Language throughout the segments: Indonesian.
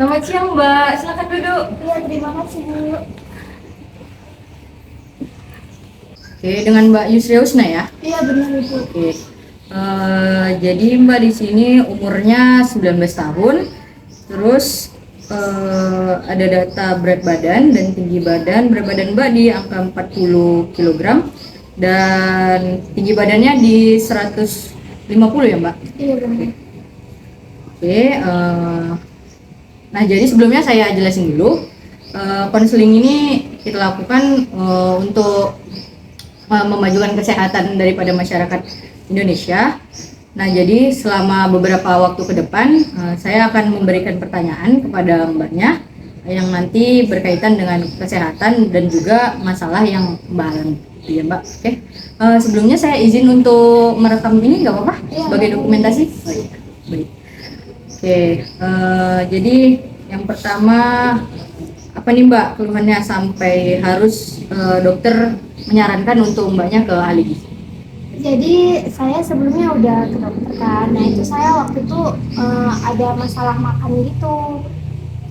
Selamat siang Mbak, silakan duduk. Iya, terima kasih Bu. Oke, dengan Mbak Yusri Husna ya. Iya benar Ibu. Oke. Jadi Mbak di sini umurnya 19 tahun. Terus ada data berat badan dan tinggi badan. Berat badan Mbak di angka 40 kg dan tinggi badannya di 150 ya Mbak. Iya benar. Oke, nah jadi sebelumnya saya jelasin dulu. Konseling ini kita lakukan untuk memajukan kesehatan daripada masyarakat Indonesia. Nah, jadi selama beberapa waktu ke depan, saya akan memberikan pertanyaan kepada Mbaknya yang nanti berkaitan dengan kesehatan dan juga masalah yang Mbak alami, ya Mbak. Oke. Sebelumnya saya izin untuk merekam ini, nggak apa-apa? Ya, Sebagai dokumentasi. Oh, iya. Baik. Oke. Jadi yang pertama apa nih Mbak keluhannya sampai harus dokter menyarankan untuk Mbaknya ke ahli gizi? Jadi saya sebelumnya udah ke dokter kan. Nah itu saya waktu itu ada masalah makan gitu.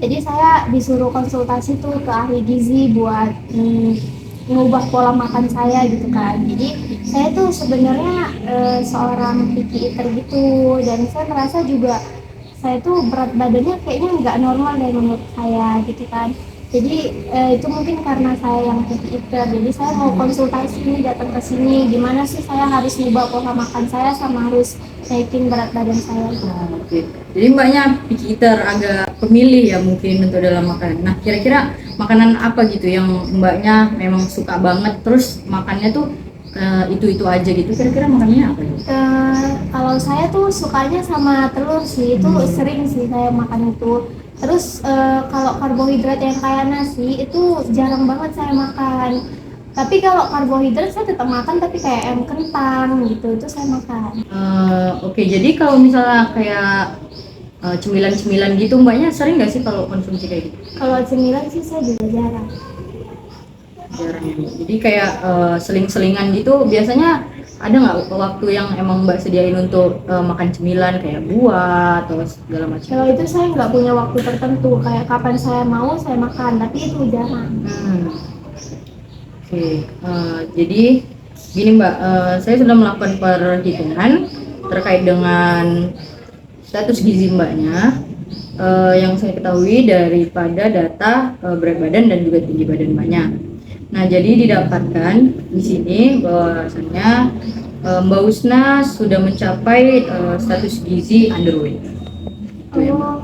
Jadi saya disuruh konsultasi tuh ke ahli gizi buat mengubah pola makan saya gitu kan. Jadi saya tuh sebenarnya seorang picky eater gitu, dan saya merasa juga saya tuh berat badannya kayaknya nggak normal deh menurut saya gitu kan. Jadi itu mungkin karena saya yang picky eater, jadi saya mau konsultasi nih, datang ke sini gimana sih saya harus mengubah pola makan saya sama harus naikin berat badan saya. Oke. Jadi Mbaknya picky eater, agak pemilih ya mungkin untuk dalam makanan. Nah, kira-kira makanan apa gitu yang Mbaknya memang suka banget terus makannya tuh itu-itu aja gitu. Kira-kira makannya apa ya? Kalau saya tuh sukanya sama telur sih, itu sering sih saya makan itu. Terus kalau karbohidrat yang kayak nasi itu jarang banget saya makan. Tapi kalau karbohidrat saya tetap makan, tapi kayak yang kentang gitu itu saya makan. Oke, jadi kalau misalnya kayak cemilan-cemilan gitu Mbaknya sering nggak sih kalau konsumsi kayak gitu? Kalau cemilan sih saya juga jarang. Jarang ya Mbak. Jadi kayak seling-selingan gitu biasanya ada nggak waktu yang emang Mbak sediain untuk makan cemilan kayak buah atau segala macam? Kalau itu saya nggak punya waktu tertentu, kayak kapan saya mau saya makan, tapi itu jarang. Oke, jadi gini Mbak, saya sudah melakukan perhitungan terkait dengan status gizi Mbaknya. Yang saya ketahui daripada data berat badan dan juga tinggi badan Mbaknya. Nah, jadi didapatkan di sini bahwasanya Mbak Usna sudah mencapai status gizi underweight. Itu ya, Mbak. Oh,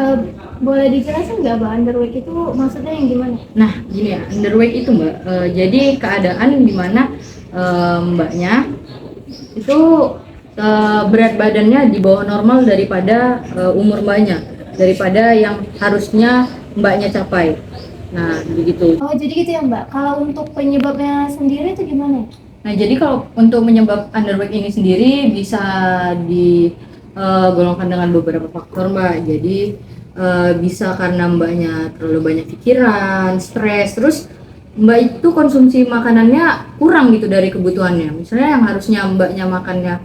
eh, boleh dijelasin nggak Mbak, underweight itu maksudnya yang gimana? Nah, gini ya, underweight itu Mbak, jadi keadaan di mana Mbaknya itu berat badannya di bawah normal daripada umur Mbaknya, daripada yang harusnya Mbaknya capai. Nah, begitu. Oh jadi gitu ya Mbak. Kalau untuk penyebabnya sendiri itu gimana? Nah, jadi kalau untuk menyebab underweight ini sendiri bisa digolongkan dengan beberapa faktor, Mbak. Jadi bisa karena Mbaknya terlalu banyak pikiran, stres, terus Mbak itu konsumsi makanannya kurang gitu dari kebutuhannya. Misalnya yang harusnya Mbaknya makannya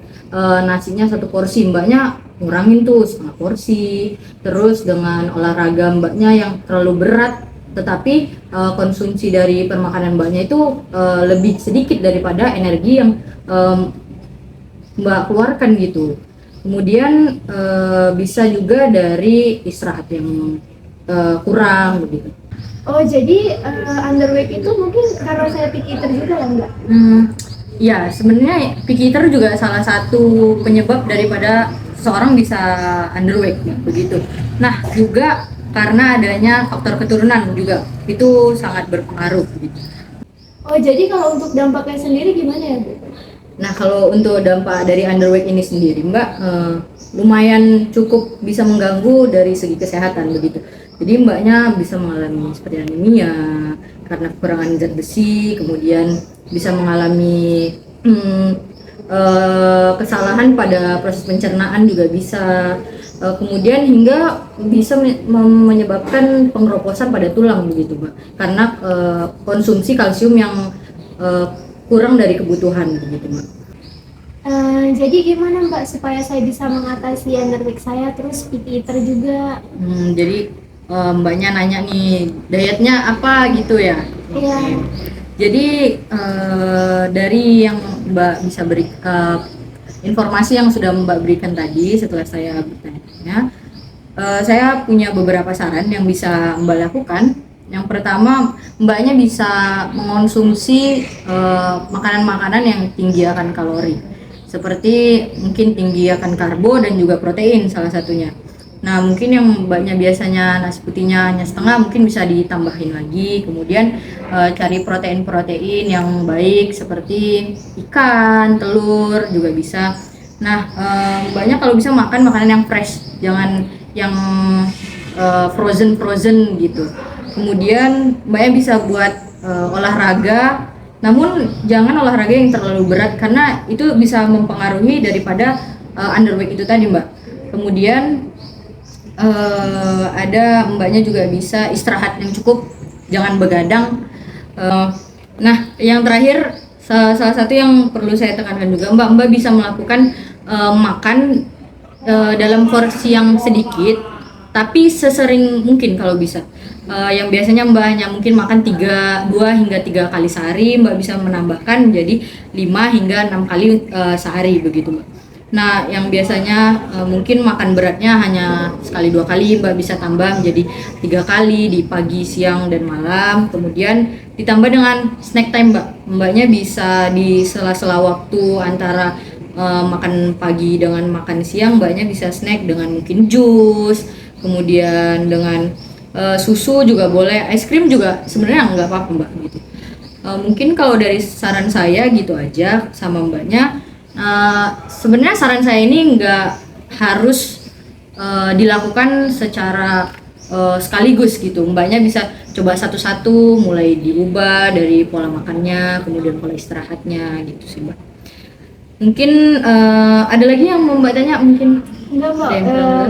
nasinya satu porsi, Mbaknya ngurangin tuh setengah porsi. Terus dengan olahraga Mbaknya yang terlalu berat, tetapi konsumsi dari permakanan Mbaknya itu lebih sedikit daripada energi yang Mbak keluarkan gitu. Kemudian bisa juga dari istirahat yang kurang begitu. Oh jadi underweight itu mungkin karena saya picky eater juga ya Mbak? Ya, sebenarnya picky eater juga salah satu penyebab daripada seorang bisa underweight ya, begitu. Nah, juga karena adanya faktor keturunan juga itu sangat berpengaruh gitu. Oh jadi kalau untuk dampaknya sendiri gimana ya Bu? Nah, kalau untuk dampak dari underweight ini sendiri, Mbak, lumayan cukup bisa mengganggu dari segi kesehatan begitu. Jadi Mbaknya bisa mengalami seperti anemia karena kekurangan zat besi, kemudian bisa mengalami kesalahan pada proses pencernaan juga bisa, kemudian hingga bisa menyebabkan pengeroposan pada tulang begitu, Mbak, karena konsumsi kalsium yang kurang dari kebutuhan begitu, Mbak. Jadi gimana Mbak supaya saya bisa mengatasi underweight saya terus picky eater juga? Jadi mbaknya nanya nih dietnya apa gitu ya. Iya. Jadi dari yang mbak bisa beri informasi yang sudah mbak berikan tadi setelah saya bertanya, saya punya beberapa saran yang bisa mbak lakukan. Yang pertama, mbaknya bisa mengonsumsi makanan-makanan yang tinggi akan kalori, seperti mungkin tinggi akan karbo dan juga protein salah satunya. Nah, mungkin yang mbaknya biasanya nasi putihnya hanya setengah, mungkin bisa ditambahin lagi. Kemudian cari protein-protein yang baik seperti ikan, telur juga bisa. Nah, mbaknya kalau bisa makan makanan yang fresh, jangan yang frozen gitu. Kemudian mbaknya bisa buat olahraga, namun jangan olahraga yang terlalu berat karena itu bisa mempengaruhi daripada underweight itu tadi, mbak. Kemudian ada mbaknya juga bisa istirahat yang cukup, jangan begadang. Nah, yang terakhir salah satu yang perlu saya tekankan juga, mbak bisa melakukan makan dalam porsi yang sedikit tapi sesering mungkin kalau bisa. Yang biasanya mbak hanya mungkin makan 2 hingga 3 kali sehari, mbak bisa menambahkan jadi 5 hingga 6 kali sehari begitu, mbak. Nah, yang biasanya mungkin makan beratnya hanya sekali 2 kali, mbak bisa tambah menjadi 3 kali di pagi, siang, dan malam. Kemudian ditambah dengan snack time, mbak. Mbaknya bisa di sela-sela waktu antara makan pagi dengan makan siang, mbaknya bisa snack dengan mungkin jus, kemudian dengan susu juga boleh, es krim juga sebenarnya nggak apa-apa, mbak, gitu. Mungkin kalau dari saran saya gitu aja sama mbaknya. Sebenarnya saran saya ini nggak harus dilakukan secara sekaligus gitu. Mbaknya bisa coba satu-satu, mulai diubah dari pola makannya, kemudian pola istirahatnya gitu sih, mbak. Mungkin ada lagi yang mau mbak tanya mungkin? Enggak kok,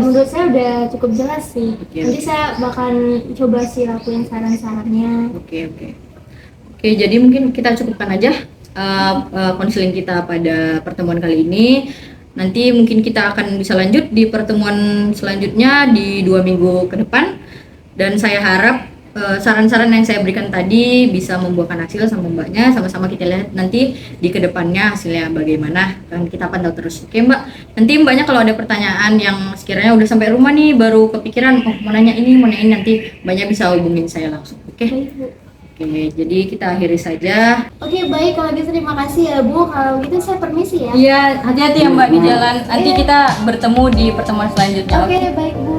menurut saya udah cukup jelas sih. Nanti saya bakal coba sih lakuin saran-sarannya. Oke, jadi mungkin kita cukupkan aja konseling kita pada pertemuan kali ini. Nanti mungkin kita akan bisa lanjut di pertemuan selanjutnya di 2 minggu ke depan. Dan saya harap saran-saran yang saya berikan tadi bisa membuahkan hasil sama mbaknya. Sama-sama kita lihat nanti di kedepannya hasilnya bagaimana, dan kita pantau terus. Oke, mbak, nanti mbaknya kalau ada pertanyaan yang sekiranya udah sampai rumah nih baru kepikiran mau nanya ini nanti mbaknya bisa hubungin saya langsung. Oke. Oke, jadi kita akhiri saja. Oke, baik, kalau gitu terima kasih ya Bu. Kalau gitu saya permisi ya. Iya, hati-hati ya mbak di jalan. Nanti kita bertemu di pertemuan selanjutnya. Oke, baik Bu.